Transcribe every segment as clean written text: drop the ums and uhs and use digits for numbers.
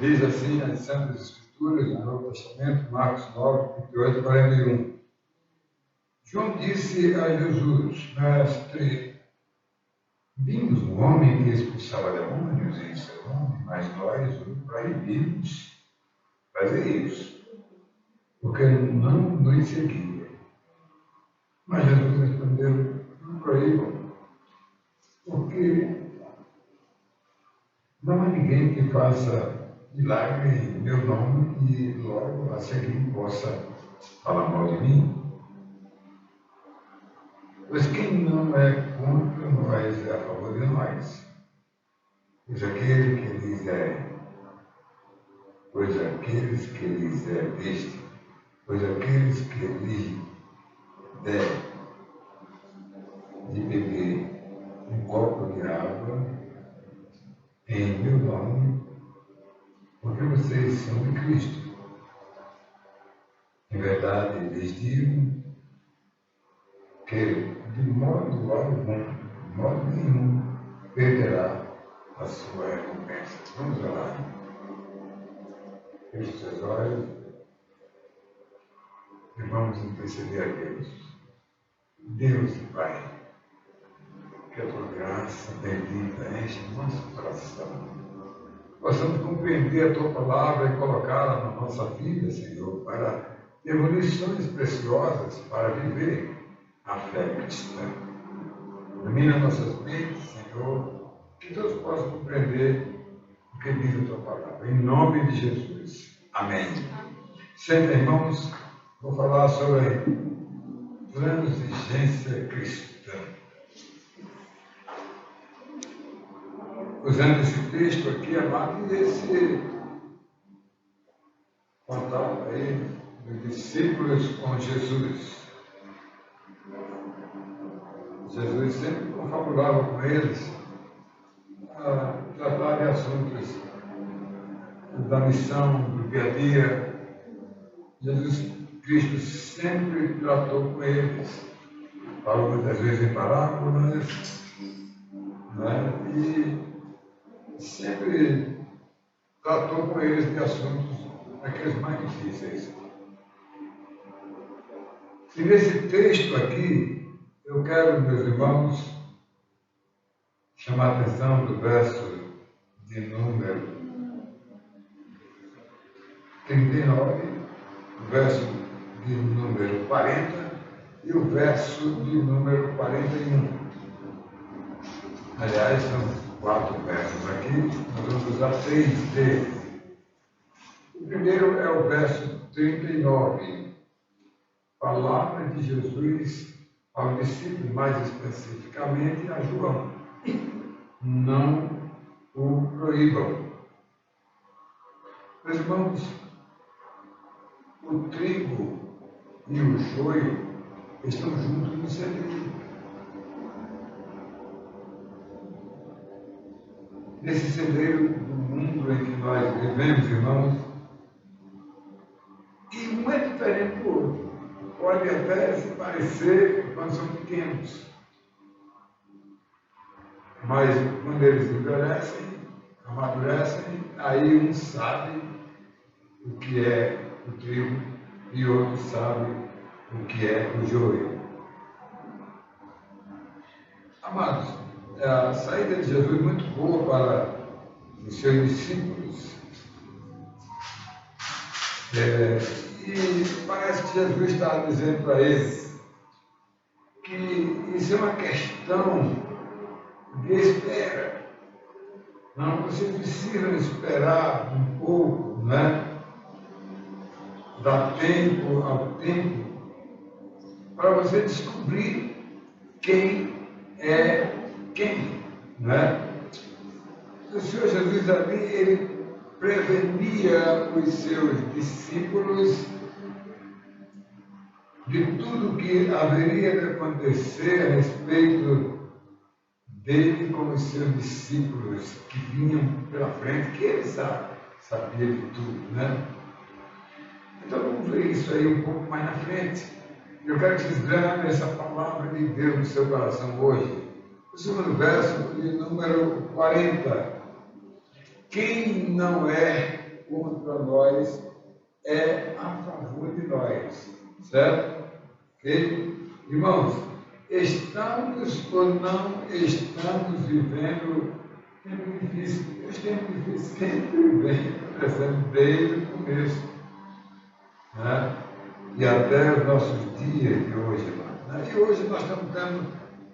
Diz assim as Santas Escrituras, no Novo Testamento, Marcos 9, 38 e 41. João disse a Jesus: Mestre, vimos um homem que expulsava demônios em seu nome, mas nós o proibimos fazer isso, porque não nos seguia. Mas Jesus respondeu: não proíbam, porque não há ninguém que faça milagre em meu nome e logo a seguir possa falar mal de mim. Pois quem não é contra nós é a favor de nós. Pois aqueles que lhes é deste, pois aqueles que lhes der de beber um copo de água em meu nome, porque vocês são de Cristo. Em verdade, lhes digo que de modo nenhum, perderá a sua recompensa. Vamos orar. Feche seus olhos e vamos interceder a Deus. Deus e Pai, que a tua graça bendita enche o nosso coração. Possamos compreender a tua palavra e colocá-la na nossa vida, Senhor, para ter lições preciosas para viver a fé cristã. Ilumina nossas mentes, Senhor, que todos possam compreender o que diz a tua palavra. Em nome de Jesus. Amém. Sempre, irmãos, vou falar sobre transigência cristã. Usando esse texto aqui, amado, e esse contato aí dos discípulos com Jesus. Jesus sempre confabulava com eles a tratar de assuntos da missão, do dia a dia. Jesus Cristo sempre tratou com eles, falou muitas vezes em parábolas, né? E sempre tratou com eles de assuntos aqueles mais difíceis. E nesse texto aqui, eu quero, meus irmãos, chamar a atenção do verso de número 39, o verso de número 40 e o verso de número 41. Aliás, são 4 versos aqui, nós vamos usar 3 deles. O primeiro é o verso 39, palavra de Jesus ao discípulo, mais especificamente a João: não o proíbam. Meus irmãos, o trigo e o joio estão juntos no celeiro. Nesse celeiro do mundo em que nós vivemos, irmãos, e um é diferente do outro. Pode até se parecer quando são pequenos, mas quando eles envelhecem, amadurecem, aí um sabe o que é o trigo e outro sabe o que é o joio. Amados, a saída de Jesus é muito boa para os seus discípulos. E parece que Jesus está dizendo para eles que isso é uma questão de espera. Não, vocês precisam esperar um pouco, né? Dar tempo ao tempo para você descobrir quem é quem, né? O Senhor Jesus ali, ele prevenia os seus discípulos de tudo que haveria de acontecer a respeito dele com os seus discípulos que vinham pela frente, que ele sabia de tudo, né? Então vamos ver isso aí um pouco mais na frente. Eu quero que vocês gravem essa palavra de Deus no seu coração hoje. O segundo verso de número 40. Quem não é contra nós é a favor de nós, certo? Ok? Irmãos, estamos ou não estamos vivendo tempo difícil? Os tempos difíceis sempre vêm acontecendo desde o começo, né? E até os nossos dias de hoje, né? E hoje nós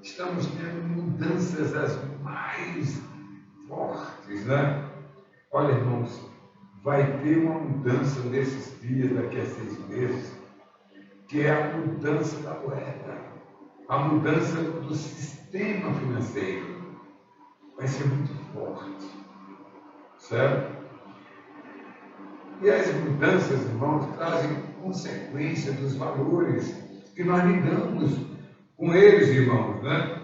estamos tendo mudanças as mais fortes, né? Olha, irmãos, vai ter uma mudança nesses dias, daqui a 6 meses, que é a mudança da moeda, a mudança do sistema financeiro. Vai ser muito forte, certo? E as mudanças, irmãos, trazem consequência dos valores que nós lidamos com eles, irmãos, né?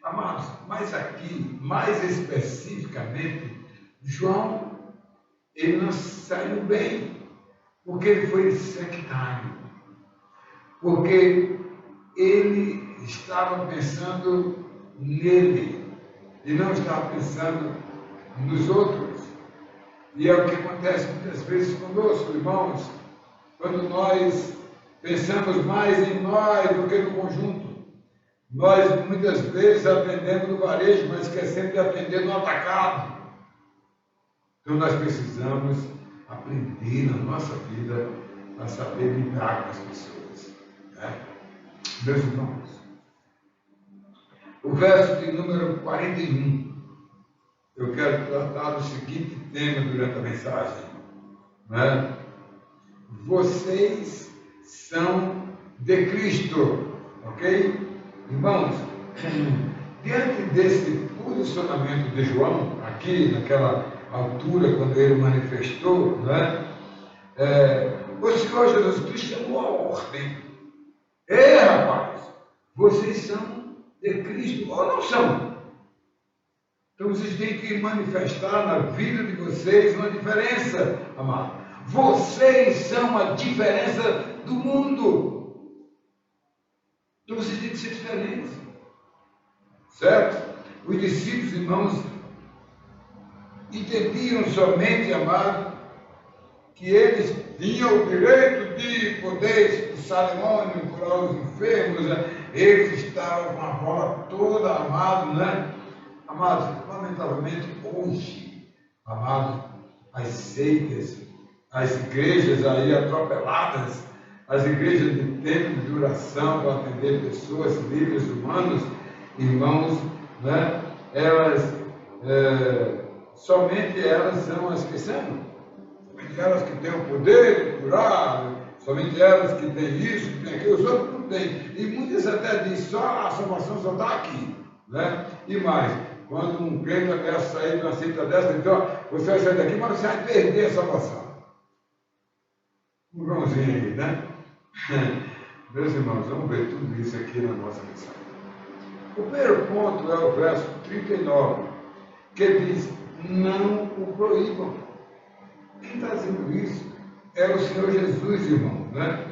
Amados, mas aqui, mais especificamente, João, ele não saiu bem, porque ele foi sectário, porque ele estava pensando nele e não estava pensando nos outros. E é o que acontece muitas vezes conosco, irmãos, quando nós pensamos mais em nós do que no conjunto. Nós muitas vezes atendemos no varejo, mas esquecemos de atender no atacado. Então nós precisamos aprender na nossa vida a saber lidar com as pessoas, né? Meus irmãos, o verso de número 41, eu quero tratar do seguinte tema durante a mensagem, né? Vocês são de Cristo, ok? Irmãos, diante desse posicionamento de João, aqui naquela altura, quando ele manifestou, né? O Senhor Jesus Cristo chamou a ordem. Ei, rapaz, vocês são de Cristo ou não são? Então vocês têm que manifestar na vida de vocês uma diferença, amado. Vocês são a diferença do mundo. Então vocês têm que ser diferentes. Certo? Os discípulos, irmãos, entendiam somente, amado, que eles tinham o direito de poder expulsar demônios, curar os enfermos, né? Eles estavam com a bola toda, amado, né? Amados, lamentavelmente hoje, amados, as seitas, as igrejas aí atropeladas, as igrejas de tempo de duração para atender pessoas, líderes humanos, irmãos, né? Elas, somente elas são as que são, somente elas que têm o poder de curar, somente elas que têm isso, que têm aquilo, os outros não têm. E muitas até dizem, só a salvação só está aqui, né? E mais, quando um crente ameaça sair de uma seita dessa, então, você vai sair daqui, mas você vai perder a salvação. Um Joãozinho aí, né? Meus irmãos, vamos ver tudo isso aqui na nossa mensagem. O primeiro ponto é o verso 39, que diz, não o proíbam. Quem está dizendo isso é o Senhor Jesus, irmão, né?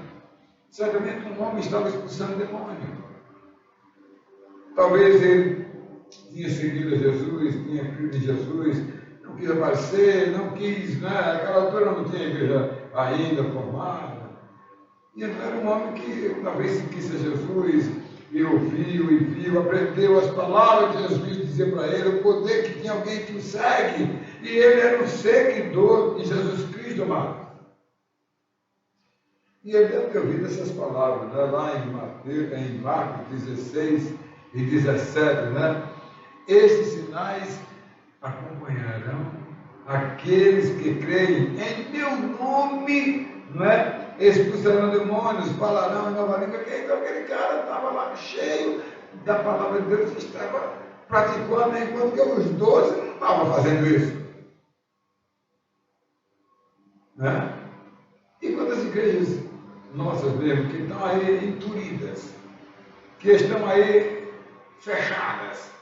Certamente um homem estava expulsando demônio. Talvez ele tinha seguido a Jesus, tinha crido em Jesus, não quis aparecer, não quis, né? Naquela altura não tinha igreja ainda formada. E ele era um homem que talvez seguisse a Jesus, e ouviu e viu, aprendeu as palavras de Jesus, dizer para ele o poder que tinha alguém que o segue, e ele era um seguidor de Jesus Cristo, amado. E ele deve ter ouvido essas palavras, né? Lá em Marcos 16 e 17, né? Esses sinais acompanharão aqueles que creem em meu nome, não é? Expulsarão demônios, falarão em nova língua. Então aquele cara estava lá cheio da palavra de Deus, estava praticando, enquanto que os 12 não estavam fazendo isso, né? E quantas igrejas nossas mesmo, que estão aí enturidas, que estão aí fechadas,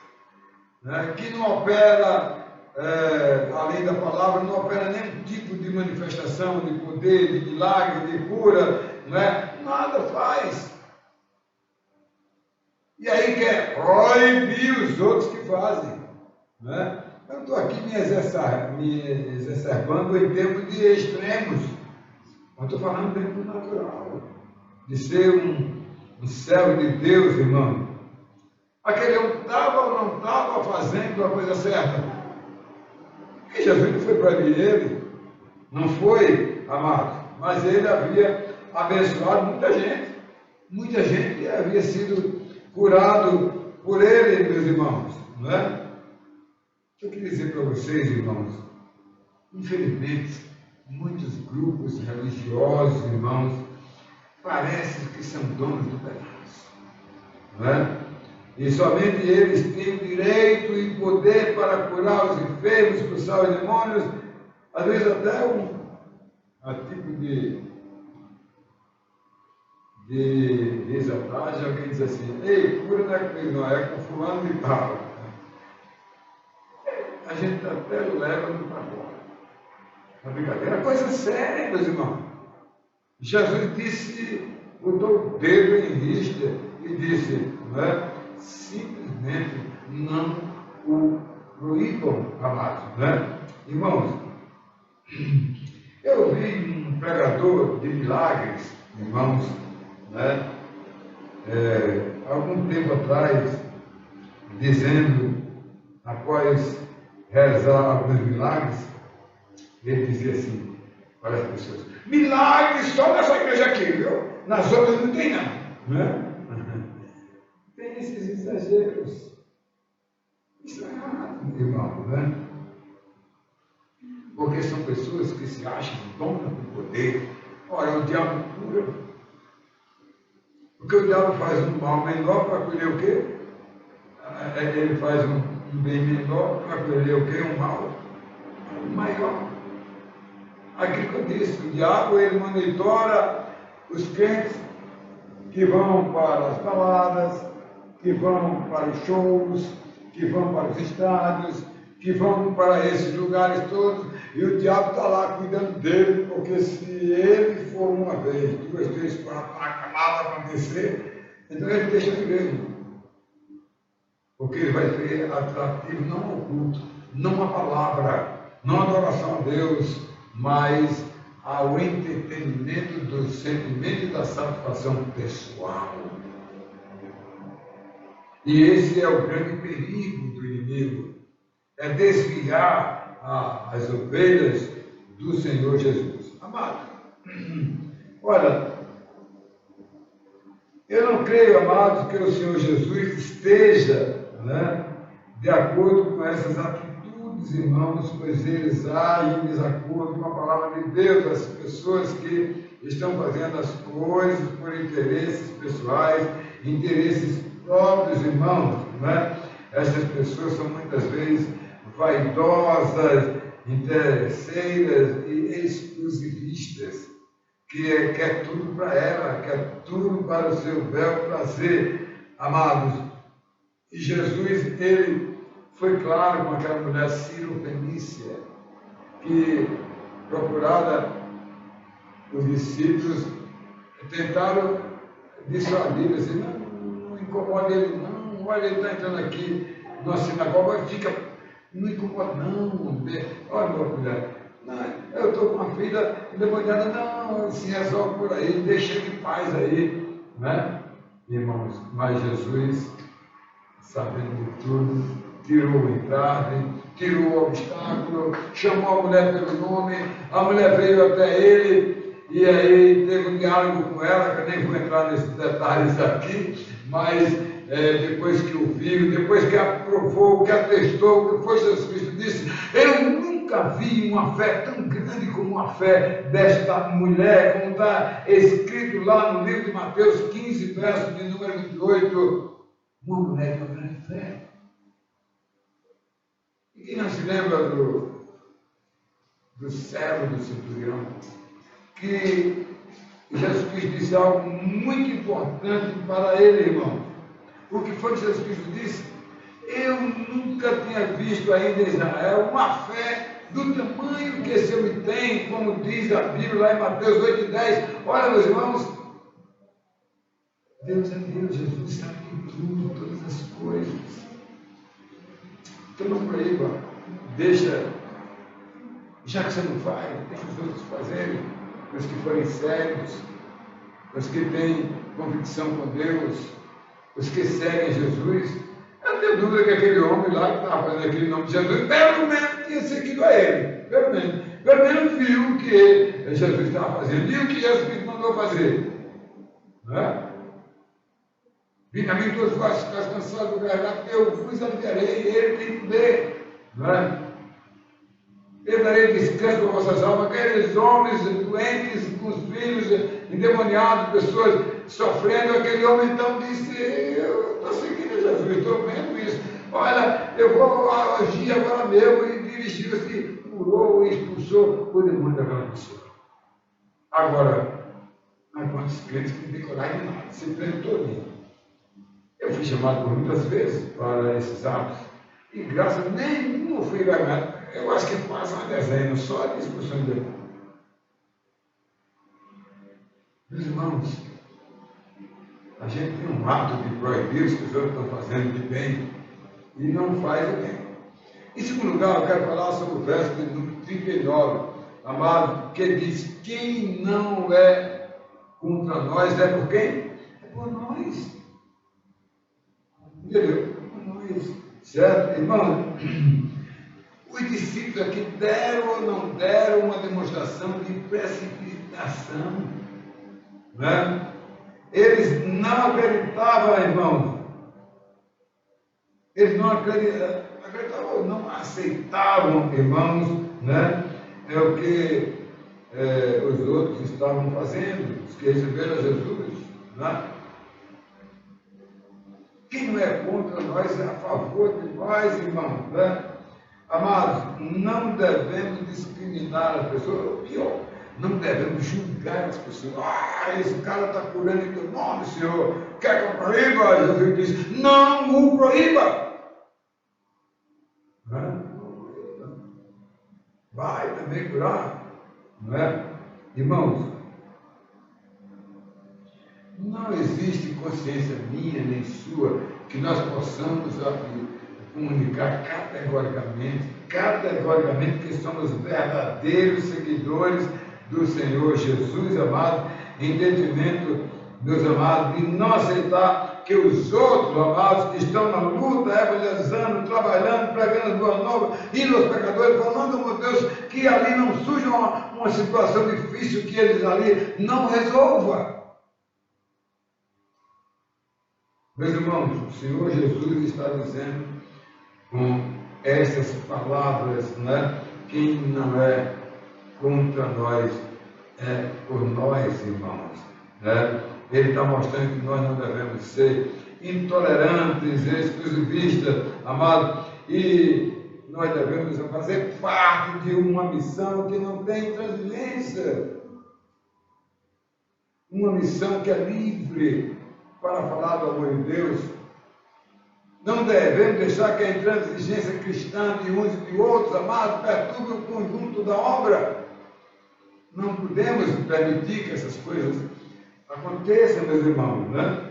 né? Que não opera, além da palavra, não opera nenhum tipo de manifestação, de poder, de milagre, de cura, né? Nada faz. E aí quer proibir os outros que fazem, né? Eu não estou aqui me exacerbando em termos de extremos. Eu estou falando em termos natural. De ser um servo de Deus, irmão. Aquele homem estava ou não estava fazendo a coisa certa? Porque Jesus não foi para ele. Não foi, amado. Mas ele havia abençoado muita gente. Muita gente havia sido curado por ele, meus irmãos. Não é? Eu queria dizer para vocês, irmãos, infelizmente, muitos grupos religiosos, irmãos, parecem que são donos do pedaço. Não é? E somente eles têm o direito e poder para curar os enfermos, expulsar os demônios, às vezes até um tipo de exaltagem, alguém diz assim, ei, cura não é comigo, não, é com fulano de tal. A gente até leva no para fora. A brincadeira é coisa séria, meus irmãos. Jesus disse, botou o dedo em lista e disse, não é? Simplesmente não o proíbam, amados. Né? Irmãos, eu vi um pregador de milagres, irmãos, né? Algum tempo atrás, dizendo, após realizar alguns milagres, ele dizia assim para as pessoas, milagres só nessa igreja aqui, viu? Nas outras não tem não, né? Tem esses exageros. Isso é errado, irmão, né? Porque são pessoas que se acham donas do poder. Ora, o diabo cura. Porque o diabo faz um mal menor para colher o quê? Ele faz um bem menor para colher o quê? Um mal maior. Aquilo que eu disse, o diabo ele monitora os crentes que vão para as baladas, que vão para os shows, que vão para os estádios, que vão para esses lugares todos, e o diabo está lá cuidando dele, porque se ele for uma vez, duas vezes, para nada acontecer, então ele deixa a igreja. Porque ele vai ser atrativo não ao culto, não à palavra, não à adoração a Deus, mas ao entretenimento do sentimento e da satisfação pessoal. E esse é o grande perigo do inimigo, é desviar as ovelhas do Senhor Jesus. Amado, olha, eu não creio, amados, que o Senhor Jesus esteja, né, de acordo com essas atitudes, irmãos, pois eles agem em desacordo com a palavra de Deus, as pessoas que estão fazendo as coisas por interesses pessoais, interesses próprios, irmãos, né? Essas pessoas são muitas vezes vaidosas, interesseiras e exclusivistas, que quer tudo para ela, quer tudo para o seu bel prazer, amados. E Jesus, ele foi claro com aquela mulher Ciro-Fenícia, que, procurada, os discípulos tentaram dissuadir, assim, não incomoda ele não, olha, ele está entrando aqui na sinagoga, fica, não incomoda não, olha minha mulher, não, eu estou com uma filha endemoniada, não, se resolve por aí, deixa ele em paz aí, né? Irmãos, mas Jesus, sabendo de tudo, tirou o entrave, tirou o obstáculo, chamou a mulher pelo nome, a mulher veio até ele, e aí teve um diálogo com ela, que eu nem vou entrar nesses detalhes aqui, mas depois que o viu, depois que aprovou, que atestou, o que foi Jesus Cristo disse, eu nunca vi uma fé tão grande como a fé desta mulher, como está escrito lá no livro de Mateus 15, verso de número 28, uma mulher de uma grande fé. E quem não se lembra do servo do centurião, que Jesus Cristo disse algo muito importante para ele, irmão. O que foi que Jesus Cristo disse? Eu nunca tinha visto ainda em Israel uma fé do tamanho que esse homem tem, como diz a Bíblia lá em Mateus 8:10. Olha, meus irmãos, Deus é Deus, Jesus sabe de tudo, todas as coisas. Então não proíba deixa, já que você não faz, deixa os outros fazerem, os que forem sérios, os que têm convicção com Deus, os que seguem Jesus. Eu não tenho dúvida que aquele homem lá que estava fazendo aquele nome de Jesus, pelo menos tinha seguido a ele, pelo menos viu o que Jesus estava fazendo, e o que Jesus mandou fazer. Não é? Vim a mim todos vós que estás cansados do carregar, eu vos aliviarei, ele tem poder. Não é? Eu darei descanso para vossas almas, aqueles homens doentes, com os filhos endemoniados, pessoas sofrendo. Aquele homem então disse: eu estou seguindo Jesus, estou vendo isso. Olha, eu vou agir agora mesmo. E dirigiu-se, curou e expulsou o demônio daquela pessoa. Agora, há quantos crentes que não têm coragem de nada, se prende todinho. Eu fui chamado por muitas vezes para esses atos, e graças nenhuma fui enganado. Eu acho que quase uma dezena, só a discussão de demônio. Meus irmãos, a gente tem um ato de proibir os que os outros estão fazendo de bem e não faz o bem. Em segundo lugar, eu quero falar sobre o verso de número 39, amado, que diz: quem não é contra nós é por quem? É por nós. Entendeu? É por nós. Certo, irmão? Os discípulos aqui deram ou não deram uma demonstração de precipitação. Né? Eles não acreditavam, irmãos. Eles não acreditavam, não aceitavam, irmãos, né? É o que os outros estavam fazendo, os que receberam Jesus. Né? Quem não é contra nós é a favor de nós, irmãos. Né? Amados, não devemos discriminar as pessoas, ou pior, não devemos julgar as pessoas. Esse cara está curando em teu nome, Senhor. Quer que eu proíba? Jesus disse: não o proíba. Vai também curar, não é? Irmãos, não existe consciência minha nem sua que nós possamos comunicar categoricamente que somos verdadeiros seguidores do Senhor Jesus, amado, em detrimento, meus amados, de não aceitar que os outros, amados, que estão na luta, evangelizando, trabalhando, pregando as boas novas, indo aos pecadores, falando, meu Deus, que ali não surja uma situação difícil que eles ali não resolvam. Meus irmãos, o Senhor Jesus está dizendo com essas palavras, né? Quem não é contra nós é por nós, irmãos. Né? Ele está mostrando que nós não devemos ser intolerantes, exclusivistas, amados, e nós devemos fazer parte de uma missão que não tem transigência, uma missão que é livre para falar do amor de Deus. Não devemos deixar que a intransigência cristã de uns e de outros, amados, perturbe o conjunto da obra. Não podemos permitir que essas coisas aconteçam, meus irmãos, né?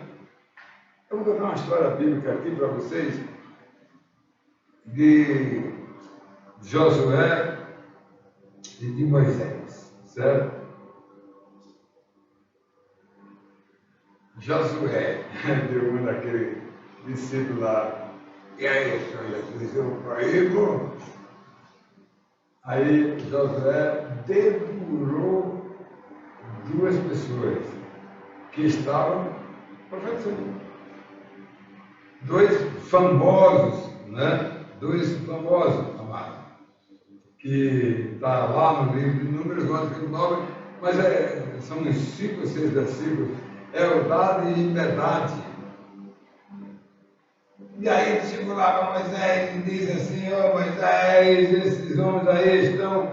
Eu vou contar uma história bíblica aqui para vocês, de Josué e de Moisés, certo? Josué deu um daquele discípulo lá: e aí, Senhor Jesus, eu proíbo? Aí Josué devorou duas pessoas que estavam profetizando. Dois famosos, né? Dois famosos, amados, que está lá no livro de Números, 11:29, mas são uns 5 ou 6 versículos. Eldade e Medade. E aí ele chegou lá para Moisés e diz assim: ó Moisés, esses homens aí estão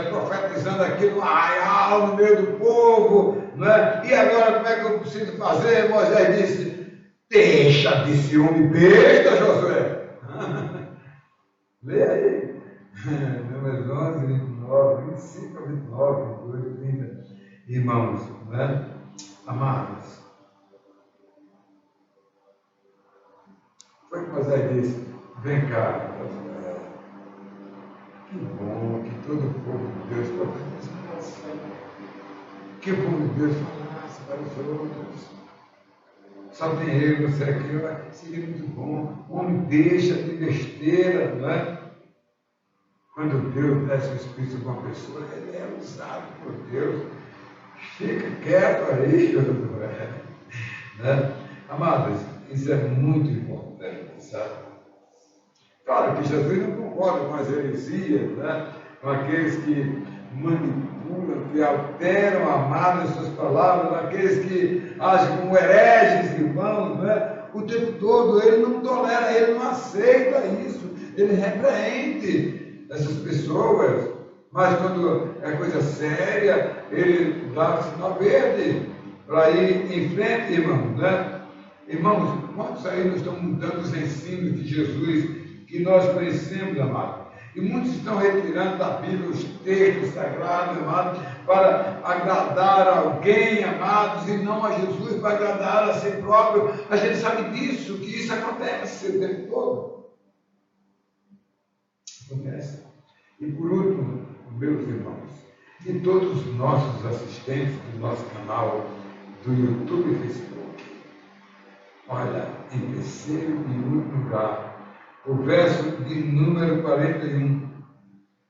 profetizando aqui no arraial, no meio do povo, né? E agora como é que eu preciso fazer? Moisés disse: deixa de ciúme besta, Josué. Lê aí. Números 11, 29, 25, 29, 28, 30. Irmãos, né? Amados, foi que Moisés disse: vem cá, todo o povo de Deus para fazer essa oração. Que o povo de Deus falasse para os outros. Só tem ele, você aqui, seria muito bom. O homem deixa de besteira, não é? Quando Deus desce o Espírito sobre uma pessoa, ele é usado por Deus. Fica quieto aí, não é? Né? Amados, isso é muito importante, sabe? Claro que Jesus não concorda com as heresias, né? Com aqueles que manipulam, que alteram a amada em suas palavras, aqueles que agem como hereges, irmãos, né? O tempo todo ele não tolera, ele não aceita isso, ele repreende essas pessoas, mas quando é coisa séria, ele dá o sinal verde para ir em frente, irmãos, né? Irmãos, quantos aí não estão mudando os ensinos de Jesus que nós conhecemos, amados? E muitos estão retirando da Bíblia os textos sagrados, amados, para agradar alguém, amados, e não a Jesus, para agradar a si próprio. A gente sabe disso, que isso acontece o tempo todo. Acontece. E por último, meus irmãos, e todos os nossos assistentes do nosso canal do YouTube e Facebook, olha, em terceiro e último lugar, o verso de número 41.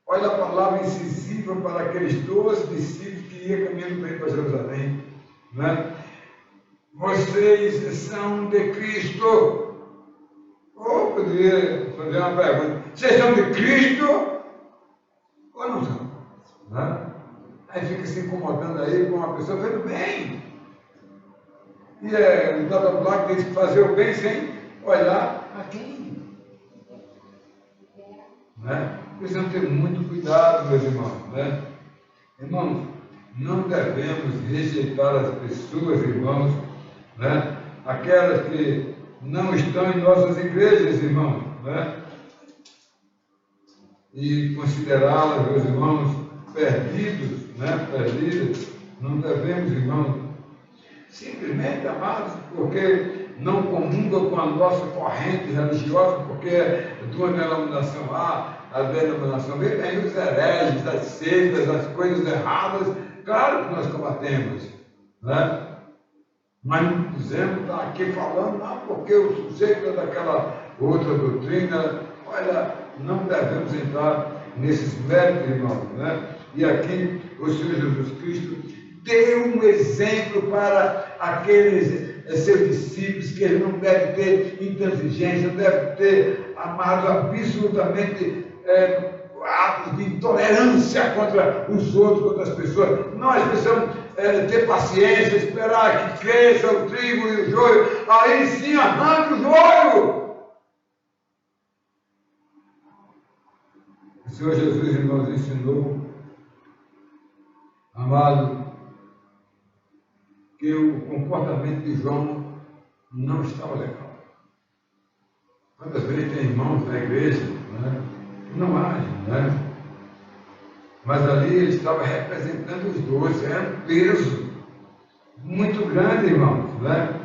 Olha a palavra incisiva para aqueles 12 discípulos que iam caminhando para Jerusalém. Né? Vocês são de Cristo. Ou poderia fazer uma pergunta: vocês são de Cristo ou não são? Né? Aí fica se incomodando aí com uma pessoa fazendo bem. E o Dr. Black diz que fazer o bem sem olhar a quem? Né? Precisamos ter muito cuidado, meus irmãos. Né? Irmãos, não devemos rejeitar as pessoas, irmãos, né? Aquelas que não estão em nossas igrejas, irmãos, né? E considerá-las, meus irmãos, perdidos, né? Perdidas. Não devemos, irmãos, simplesmente, amados, porque não comungam com a nossa corrente religiosa, porque é de uma denominação A, a denominação B, tem os hereges, as seitas, as coisas erradas, claro que nós combatemos, né? Mas não dizemos, está aqui falando, não, porque o sujeito é daquela outra doutrina. Olha, não devemos entrar nesses méritos, irmãos, né? E aqui o Senhor Jesus Cristo deu um exemplo para aqueles seus discípulos, que ele não deve ter intransigência, não deve ter, amado, absolutamente atos de intolerância contra os outros, contra as pessoas. Nós precisamos ter paciência, esperar que cresça o trigo e o joio, aí sim arranque o joio. O Senhor Jesus nos ensinou, amado, que o comportamento de João não estava legal. Quantas vezes tem irmãos na igreja, né, que não agem, né? Mas ali ele estava representando os 12, era um peso muito grande, irmãos, né?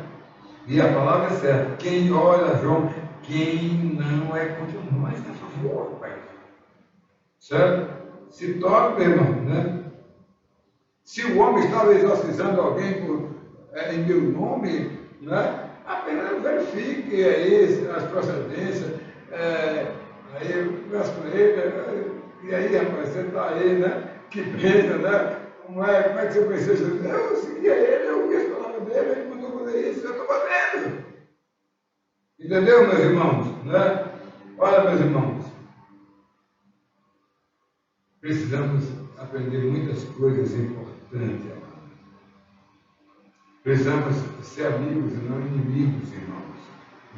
E a palavra é certa: quem olha João, quem não é contra nós, é a favor, Pai. Certo? Se toca, meu irmão, né? Se o homem estava exorcizando alguém em meu nome, né? Apenas verifique aí as procedências. Aí eu converso com ele, e aí, rapaz, você está aí, né? Que pensa, né? Como é que você conheceu Jesus? Eu seguia ele, eu ouvi as palavras dele, ele mandou fazer isso, eu estou fazendo. Entendeu, meus irmãos? Né? Olha, meus irmãos, precisamos aprender muitas coisas importantes, amados. Precisamos ser amigos e não inimigos, irmãos.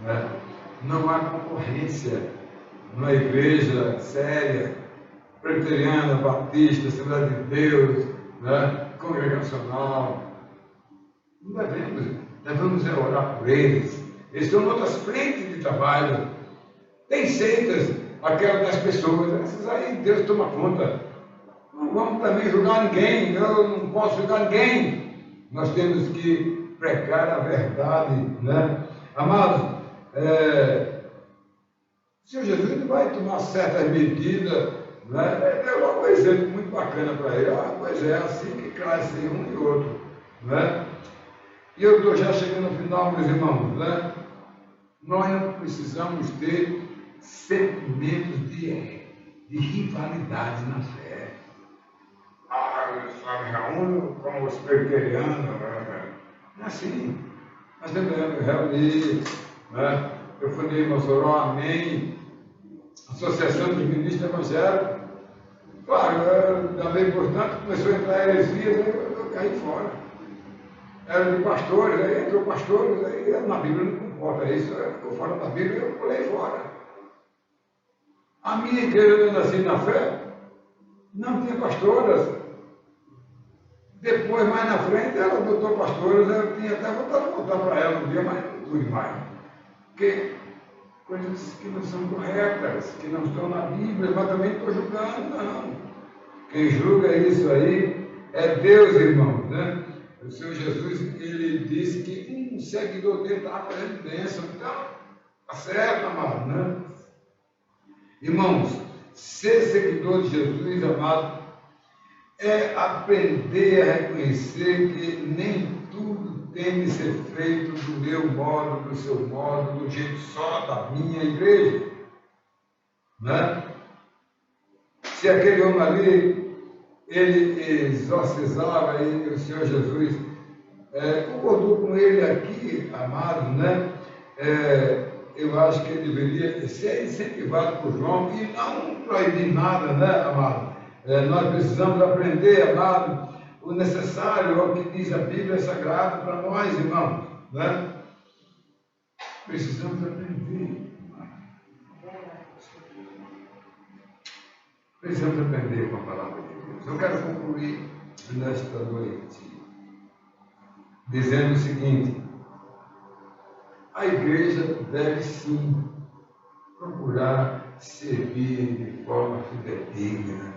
Né? Não há concorrência numa igreja séria, presbiteriana, batista, Assembleia de Deus, né? Congregacional. Não devemos orar por eles. Eles estão em outras frentes de trabalho. Tem seitas, aquelas das pessoas, essas aí Deus toma conta. Não vamos também julgar ninguém, eu não posso julgar ninguém. Nós temos que pregar a verdade, né? Amados, o Senhor Jesus não vai tomar certas medidas Né? Deu logo um exemplo muito bacana para ele. Ah, pois é, assim que cresce um e outro. Né? E eu estou já chegando ao final, meus irmãos. Né? Nós não precisamos ter sentimentos de rivalidade na fé. Ah, eu só me reúno com os presbiterianos. Não é assim. Nós devemos reunir. Né? Eu fundei em Mossoró, amém. Associação dos Ministros Evangélicos. Claro, também, portanto, começou a entrar heresias, eu caí fora. Era de pastores, aí entrou pastores, aí na Bíblia não comporta isso, eu ficou fora da Bíblia e eu pulei fora. A minha igreja, eu nasci na fé, não tinha pastoras. Depois, mais na frente, ela adotou pastoras, eu tinha até vontade de voltar para ela um dia, mas não pude mais. Porque coisas que não são corretas, que não estão na Bíblia, mas também estou julgando, não. Quem julga isso aí é Deus, irmãos, né? O Senhor Jesus, ele disse que um seguidor dele estava fazendo bênção, então, está certo, amado, né? Irmãos, ser seguidor de Jesus, amado, é aprender a reconhecer que nem tudo tem de ser feito do meu modo, do seu modo, do jeito só da minha igreja. Né? Se aquele homem ali, ele exorcizava, e o Senhor Jesus concordou com ele aqui, amado, né? Eu acho que ele deveria ser incentivado por João e não proibir nada, né, amado? Nós precisamos aprender, amado, o necessário ao que diz a Bíblia Sagrada para nós, irmãos, né? Precisamos aprender, precisamos aprender com a palavra de Deus. Eu quero concluir nesta noite dizendo o seguinte: a igreja deve sim procurar servir de forma fidedigna,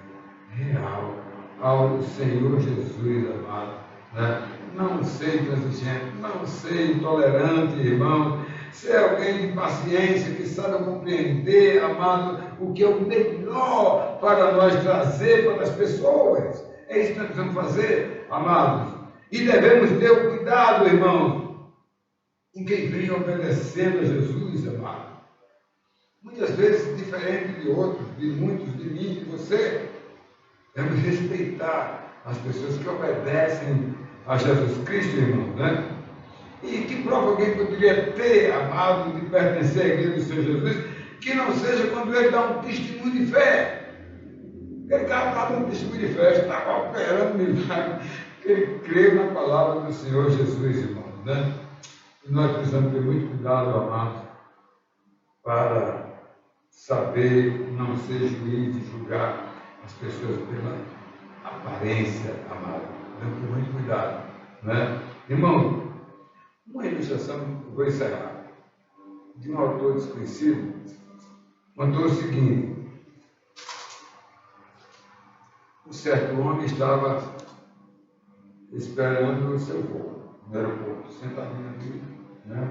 real, ao Senhor Jesus, amado. Né? Não ser intransigente, não ser intolerante, irmão. Ser alguém de paciência, que sabe compreender, amado, o que é o melhor para nós trazer para as pessoas. É isso que nós precisamos fazer, amados. E devemos ter o cuidado, irmãos, em quem vem obedecendo a Jesus, amado. Muitas vezes diferente de outros, de muitos, de mim, de você. Devemos respeitar as pessoas que obedecem a Jesus Cristo, irmão, né? E que prova alguém poderia ter, amado, de pertencer à igreja do Senhor Jesus, que não seja quando ele dá um testemunho de fé. Aquele cara está dando testemunho de fé, está operando milagre, porque ele crê na palavra do Senhor Jesus, irmão, né? E nós precisamos ter muito cuidado, amado, para saber não ser juiz e julgar as pessoas pela aparência, amado. Temos que ter muito cuidado, né? Irmão, uma ilustração, eu vou encerrar, de um autor desconhecido, contou o seguinte: um certo homem estava esperando o seu voo no aeroporto, sentadinho ali, né?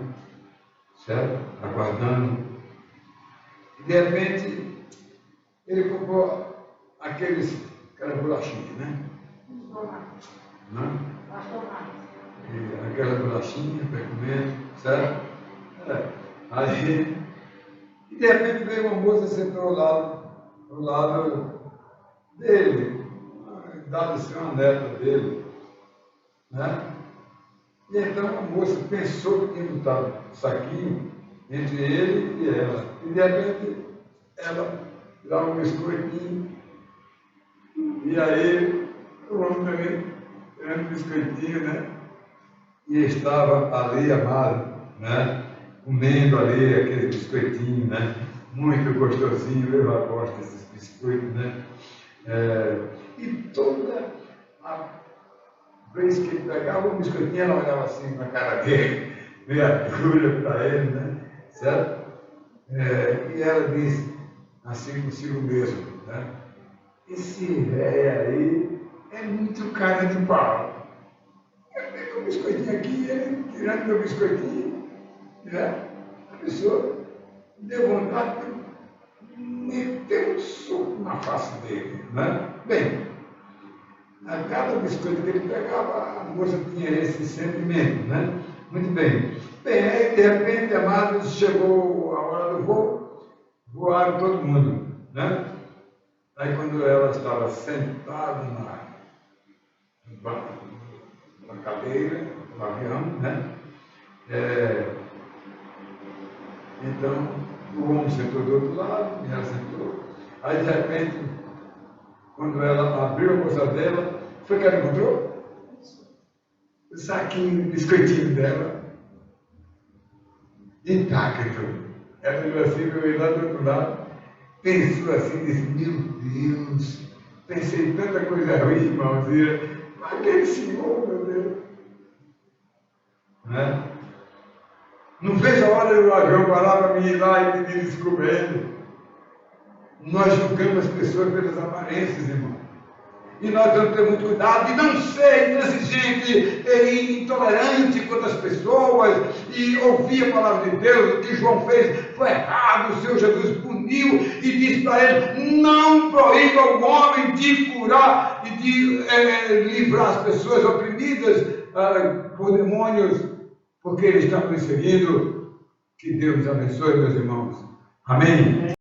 Certo? Aguardando. E de repente, ele comprou aquela bolachinha, né? Né? E aquela bolachinha para comer, certo? Aí, e de repente veio uma moça e sentou ao lado dele, dado ser uma neta dele, né? E então a moça pensou que tinha botado um saquinho entre ele e ela. E de repente ela dá um biscoitinho. E aí o homem também tirando um biscoitinho, né? E estava ali, amado, né? Comendo ali aquele biscoitinho, né? Muito gostosinho, eu gosto desses biscoitos, né? E toda a vez que ele pegava um biscoitinho, ela olhava assim na cara dele, meia dura para ele, né? Certo? E ela disse assim consigo mesmo, né? Esse velho aí é muito cara de pau. Eu pego um biscoitinho aqui, ele tirando meu biscoitinho, né? A pessoa deu vontade de meteu um soco na face dele. Né? Bem, a cada biscoito que ele pegava, a moça tinha esse sentimento. Né? Muito bem. Bem, aí de repente, amados, chegou a hora do voo, voaram todo mundo. Né? Aí quando ela estava sentada na cadeira, no avião, né? Então, o homem sentou do outro lado, e ela sentou. Aí, de repente, quando ela abriu a bolsa dela, foi que ela encontrou? O saquinho, o biscoitinho dela, intacto. Ela olhou assim, veio lá do outro lado, pensou assim, disse, meu Deus, pensei em tanta coisa ruim, irmãozinha, aquele senhor, meu Deus. Né? Não fez a hora do avião parar para mim ir lá e pedir desculpa a ele. Nós julgamos as pessoas pelas aparências, irmão. E nós temos que ter muito cuidado de não ser intransigente e intolerante contra as pessoas e ouvir a palavra de Deus. O que João fez foi errado. O Senhor Jesus puniu e disse para ele: não proíba o homem de curar e de livrar as pessoas oprimidas por demônios, porque ele está perseguindo. Que Deus nos abençoe, meus irmãos. Amém.